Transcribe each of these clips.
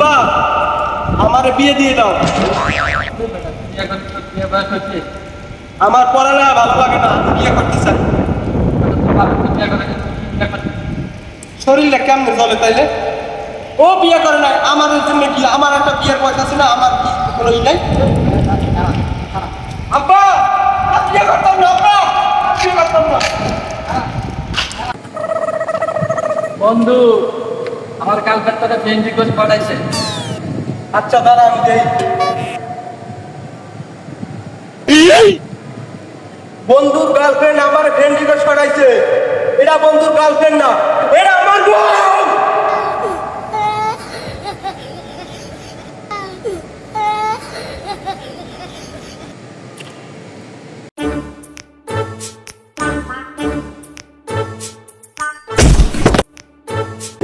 আব্বা আমারে বিয়ে দিয়ে দাও। আমার পড়ালেখা ভালো লাগে না, বিয়ে করতে চাই। শরীরটা কেমনে চলে তাইলে? ও বিয়ে করে নাই, আমার জন্য কি আমার একটা বিয়ের বয়স আছে না? আমার কি কোনো ই নাই? আব্বা বিয়ে করতাম না, আব্বা বিয়ে করতাম না। বন্ধু, আমার গার্লফ্রেন্ড তোকে ফ্রেন্ড রিকোয়েস্ট পাঠাইছে। আচ্ছা দাঁড়া আমি দেই। বন্ধুর গার্লফ্রেন্ড আমার ফ্রেন্ড রিকোয়েস্ট পাঠাইছে। এটা বন্ধুর গার্লফ্রেন্ড না, এটা আমার বউ।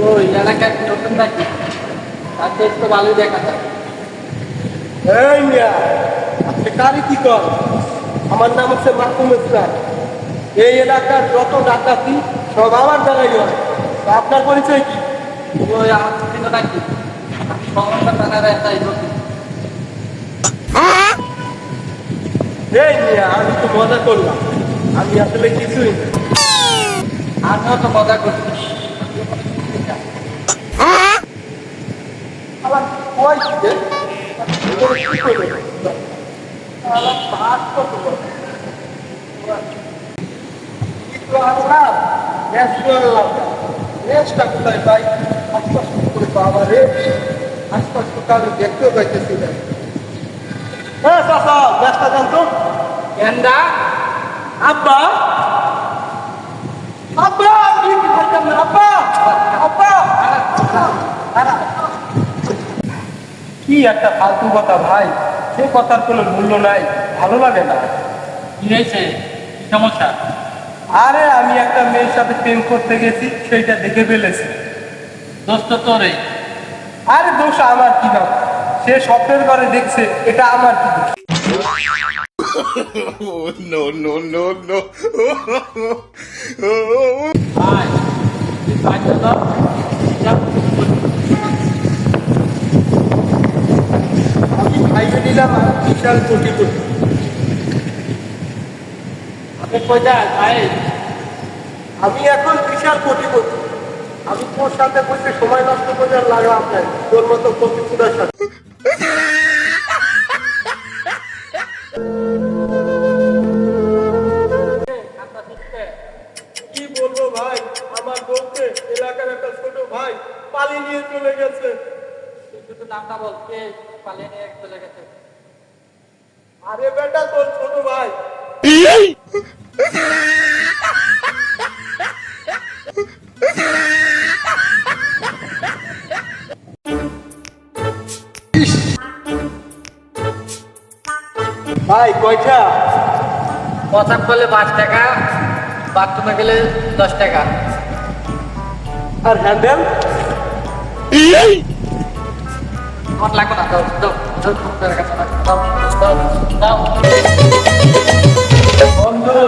ওই এলাকায় নতুন নাকি, তাতে একটু ভালোই দেখা যায়। এই মিয়া, আপনি কারি কি কর? আমার নাম হচ্ছে মাহমুদ ইসলাম। এই এলাকার যত ডাকাতি সব আমার দ্বারাই হয়। তা আপনার পরিচয় কি? ওই আমার ছিল নাকি সমস্যা টাকা তাই নতুন। এই মিয়া, আমি তো মজা করলাম, আমি আসলে কিছুই না। আমিও তো মজা করছি। আমার কয় কি রে? কি করে? আমার পাঁচ কত বড়? কিন্তু আমরা রেস্ট করলাম না। রেস্টটা কোথায় পাই? আশপাশ করে পাওয়া রেস্ট আশপাশ তো কারো দেখতেও পাইতেছি না। হ্যাঁ চাচা, ব্যস্ত জানতো গেন্দা আব্বা আব্বা কি কি খাইতাম না আব্বা আব্বা কি একটা ফালতু কথা ভাই, সে কথার কোনো মূল্য নাই, ভালো লাগে না। কি হয়েছে? কি সমস্যা? আরে আমি একটা মেয়ের সাথে প্রেম করতে গেছি, সেইটা দেখে ফেলেছি। দোস্ত তোরে। আরে দোষ আমার কি না, সে স্বপ্নের ঘরে দেখছে, এটা আমার কি দোষ? no, no, no, no. ভাই তুই বাইরে তো আমি খাইয়ে দিলাম আর বিশাল কোটিপতি। আপনি কই যান ভাই? আমি এখন বিশাল কোটিপতি। আমি তোর সাথে বসে সময় নষ্ট করে আর লাগলাম নাই, তোর মতো কোটিপুরার সাথে। কি বলবো ভাই, আমার বউকে এলাকার একটা ছোট ভাই পালিয়ে নিয়ে চলে গেছে। তুই শুধু নামটা বল, কে পালিয়ে নিয়ে চলে গেছে? আরে বেটা, তোর ছোট ভাই। ভাই কয়টা? কথা বললে 5 টাকা, বাথরুমে গেলে 10 টাকা। আর হ্যান্ডেল? আমার লাগবে না, দাও দাও দাও, তোর কাছে দাও দাও দাও। বন্ধু,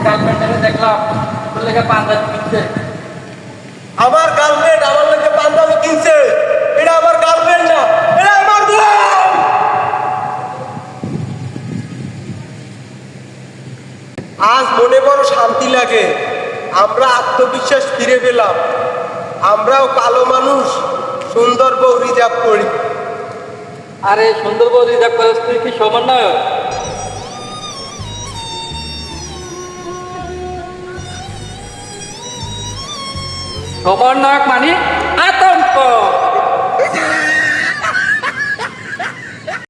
গার্লফ্রেন্ডকে দেখলাম তোর লেগে পাঞ্জাবি কিনছে। আমার গার্লফ্রেন্ড আমার লোকে পাঞ্জাবি কিনছে? এটা আমার গার্লফ্রেন্ড না, এটা আমার বউ। আজ মনে বড় শান্তি লাগে, আমরা আত্মবিশ্বাস ফিরে পেলাম। আমরাও কালো মানুষ সুন্দর বউ রিজার্ভ করি। আরে সুন্দর বউ রিজার্ভ করেছ, তুই কি সমন্বয়ক? সমন্বয়ক মানে আতঙ্ক।